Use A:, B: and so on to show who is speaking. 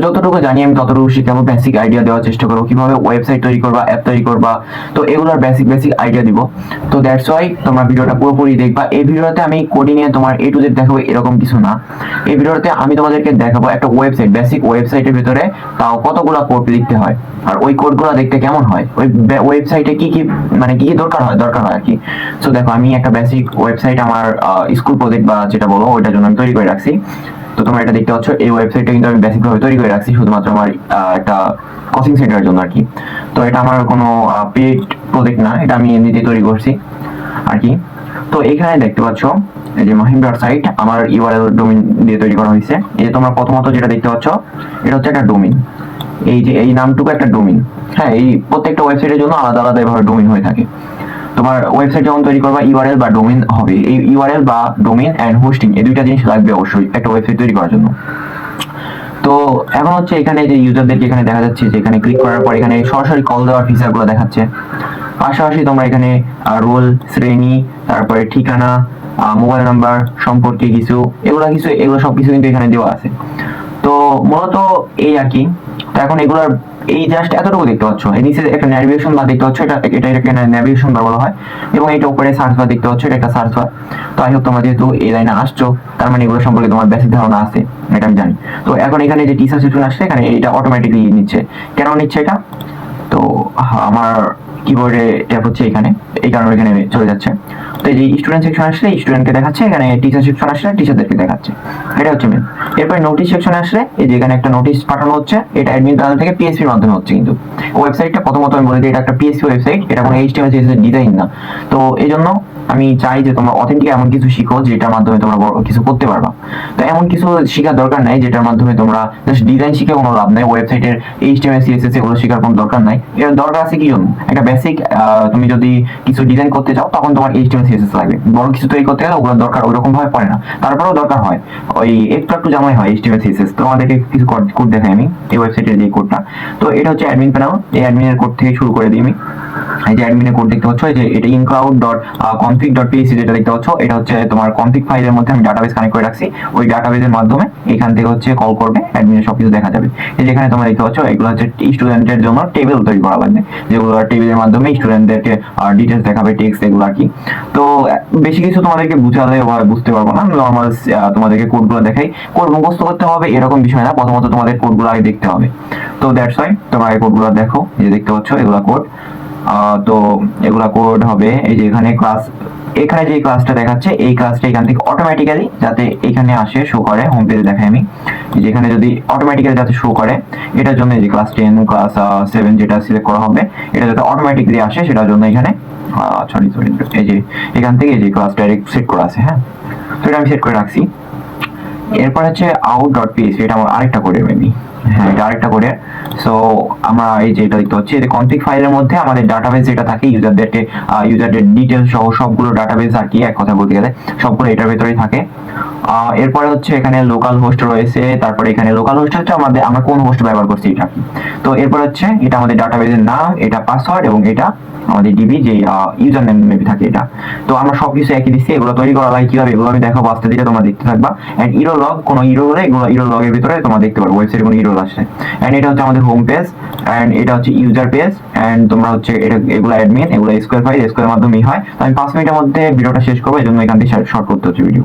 A: যতটুকু জানি আমি ততটুকু শিখাবো, বেসিক আইডিয়া দেওয়ার চেষ্টা করবো কিভাবে ওয়েবসাইট তৈরি করবা, অ্যাপ তৈরি করবা। তো এগুলোর বেসিক আইডিয়া দিব। তো দ্যাটস ওয়াই তোমরা ভিডিওটা পুরোপুরি দেখবা। এই ভিডিওতে আমি কোডিং এ তোমার A to Z দেখাবো এরকম কিছু না। এই ভিডিওতে আমি তোমাদেরকে দেখাবো একটা ওয়েবসাইট, বেসিক ওয়েবসাইটের ভিতরে তাও কতগুলো কোড লিখতে হয়, আর ওই কোডগুলো দেখতে কেমন হয়, ওই ওয়েবসাইটে কি কি মানে কি কি দরকার হয় আর কি। সো দেখো, আমি একটা বেসিক ওয়েবসাইট আমার স্কুল প্রজেক্ট বা যেটা বলো ওইটার জন্য আমি তৈরি করে রাখছি। তো তোমরা এটা দেখতে পাচ্ছ, এই ওয়েবসাইটটা কিন্তু আমি বেসিক ভাবে তৈরি করে রাখছি শুধুমাত্র আমার একটা কোচিং সেন্টারের জন্য আর কি। তো এটা আমার কোনো পেড প্রজেক্ট না, এটা আমি এমনিতেই তৈরি করছি আর কি। তো এখানে দেখতে পাচ্ছ এই যে মাহিম ডট সাইট আমার ইউআরএল ডোমেইন দিয়ে তৈরি করা হয়েছে। এই যে তোমরা প্রথমত যেটা দেখতে পাচ্ছ এটা হচ্ছে একটা ডোমেইন, এই যে এই নামটুকু একটা ডোমেইন। হ্যাঁ, এই প্রত্যেকটা ওয়েবসাইটের জন্য আলাদা আলাদা এভাবে ডোমেইন হয়ে থাকে। তোমার ওয়েবসাইট যখন তৈরি করবা ইউআরএল বা ডোমেইন হবে, এই ইউআরএল বা ডোমেইন এন্ড হোস্টিং এই দুইটা জিনিস লাগবে অবশ্যই একটা ওয়েবসাইট তৈরি করার জন্য। তো এখন হচ্ছে এখানে যে ইউজারদেরকে এখানে দেখা যাচ্ছে যে এখানে ক্লিক করার পর এখানে সরাসরি কল দেওয়ার ফিচারগুলো দেখাচ্ছে। পাশাপাশি তোমরা এখানে রোল, শ্রেণী, তারপরে ঠিকানা, মোবাইল নাম্বার সম্পর্কে এগুলো সবকিছু কিন্তু এখানে দেওয়া আছে। তো মূলত এই আর কি। তো এখন এগুলার এই জাস্ট এতটুকু দেখতে পাচ্ছ, এই নিচে একটা ন্যাভিগেশন বার দেখতে পাচ্ছ, এটা ন্যাভিগেশন বার বলা হয়, এবং এটা উপরে সার্চ বার দেখতে পাচ্ছ, এটা একটা সার্চ বার। তো আই হোপ তোমরা যেহেতু এই লাইনে আসছো তার মানে এগুলো সম্পর্কে তোমার বেসিক ধারণা আছে, এটা আমি জানি। তো এখন এখানে যে টিচার সেকশন আসছে এখানে এটা অটোমেটিকলি নিচ্ছে। কেন নিচ্ছে এটা? তো আমার কিবোর্ডে ট্যাপ হচ্ছে এখানে, এই কারণে এখানে চলে যাচ্ছে। তো এই যে স্টুডেন্ট সেকশন আসলে স্টুডেন্টকে দেখাচ্ছে, এখানে টিচার সেকশন আসলে টিচারদেরকে দেখাচ্ছে, এটা হচ্ছে মেন। এরপর নোটিশ সেকশন আসলে এই যে এখানে একটা নোটিশ পাঠানো হচ্ছে, এটা অ্যাডমিন প্যানেল থেকে পিএসপি এর মাধ্যমে হচ্ছে। কিন্তু ওয়েবসাইটটা প্রথমত আমি বলে দিই এটা একটা পিএসপি ওয়েবসাইট, এটা কোনো এইচটিএমএল সিএসএস ডিজাইন না। তো এই জন্য আমি চাই যে তোমরা অথেন্টিক এমন কিছু শিখো যেটার মাধ্যমে তোমরা কিছু করতে পারবা। তো এমন কিছু শেখার দরকার নাই যেটার মাধ্যমে তোমরা জাস্ট ডিজাইন শিখে কোনো লাভ নাই, ওয়েবসাইটের এইচটিএমএল সিএসএস এগুলো শেখার কোনো দরকার নাই। এর দরকার আছে কি জন্য? একটা বেসিক তুমি যদি কিছু ডিজাইন করতে চাও তখন তোমার এইচটিএমএল সিএসএস লাগবে, বড় কিছু তৈরি করতে গেলে ওগুলো দরকার ওইরকম ভাবে পড়ে না, তারপরেও দরকার হয় ওই একটু জানাই হয় এইচটিএমএল সিএসএস। তোমাদেরকে কিছু কোড দেখাই আমি এই ওয়েবসাইটের যে কোডটা। তো এটা হচ্ছে অ্যাডমিন প্যানেল, এই অ্যাডমিনের কোড থেকে শুরু করে দিই আমি। এই যে অ্যাডমিনের কোড দেখতে পাচ্ছ, এই যে এটা incloud.config.php যেটা দেখতে পাচ্ছ, এটা হচ্ছে তোমার কনফিগ ফাইলের মধ্যে আমি ডাটাবেস কানেক্ট করে রাখছি। ওই ডাটাবেসের মাধ্যমে এখান থেকে হচ্ছে কল করবে, অ্যাডমিনের সবকিছু দেখা যাবে। এই যে এখানে তোমরা দেখতে পাচ্ছ এগুলো হচ্ছে স্টুডেন্টের জন্য টেবিল তৈরি করা লাগবে, যেগুলো টেবিলের মাধ্যমে স্টুডেন্টদেরকে ডিটেইলস দেখাবে, টেক্সট এগুলো আর কি। তো বেশি কিছু তোমাদেরকে বুঝালে বুঝতে পারবো না, নরমাল তোমাদেরকে কোডগুলো দেখাই। কোড মুখস্থ করতে হবে এরকম বিষয় না, প্রথমত তোমাদের কোডগুলো আগে দেখতে হবে। তো দ্যাটস ওয়াই তোমরা এই কোডগুলো দেখো, যে দেখতে পাচ্ছ এগুলা কোড। তো এগুলা কোড হবে এই যে এখানে ক্লাস, এখানে যে ক্লাসটা দেখাচ্ছে এই ক্লাসটা এখান থেকে অটোমেটিক্যালি যাতে এখানে আসে শো করে, হোম পেজে দেখাই আমি। যেখানে যদি অটোমেটিক্যালি যাতে শো করে এটার জন্য এই যে ক্লাস 10 ক্লাস 7 যেটা সিলেক্ট করা হবে এটা যাতে অটোমেটিক্যালি আসে সেটার জন্য এখানে সরি এই যে এখান থেকে এই যে ক্লাস ডাইরেক্ট সেট করা আছে। হ্যাঁ, তো এটা আমি সেট করে রাখছি। এরপর হচ্ছে out.php, এটা আমার আরেকটা কোডের মেবি, হ্যাঁ এটা আরেকটা কোডের। সো আমরা এই যে এটা দেখতে পাচ্ছি এই কনফিগ ফাইলের মধ্যে আমাদের ডাটাবেস যেটা থাকে ইউজারদের ডিটেইলস সহ সবগুলো ডাটাবেস আর কি, এক কথা বলতে গেলে সবগুলো এটার ভেতরেই থাকে। এরপরে হচ্ছে এখানে লোকাল হোস্ট রয়েছে, তারপরে এখানে লোকাল হোস্ট হচ্ছে আমরা কোন হোস্ট ব্যবহার করছি এটা কি। তো এরপর হচ্ছে এটা আমাদের ডাটাবেসের নাম, এটা পাসওয়ার্ড, এবং এটা আমাদের ডিবি যে ইউজার নেম মেবি থাকে এটা। তো আমরা সবকিছু একই দিচ্ছি। এগুলো তৈরি করা লাগে কিভাবে এগুলো আমি দেখাবো আস্তে ধীরে, তোমরা দেখতে থাকবা। এন্ড ইরো লগ, কোনো ইরো হলে এগুলো ইরো লগের ভিতরে তোমরা দেখতে পারবে ওয়েবসাইটে কোনো ইরো আসছে। এন্ড এটা হচ্ছে আমাদের হোম পেজ, এন্ড এটা হচ্ছে ইউজার পেজ, এন্ড তোমরা হচ্ছে এটা এগুলো অ্যাডমিন, এগুলো স্কোয়ার ফাইল, স্কোয়ারের মাধ্যমেই হয়। তো আমি 5 মিনিটের মধ্যে ভিডিওটা শেষ করবো, এই জন্য এখান থেকে শর্ট করতে হচ্ছে ভিডিও।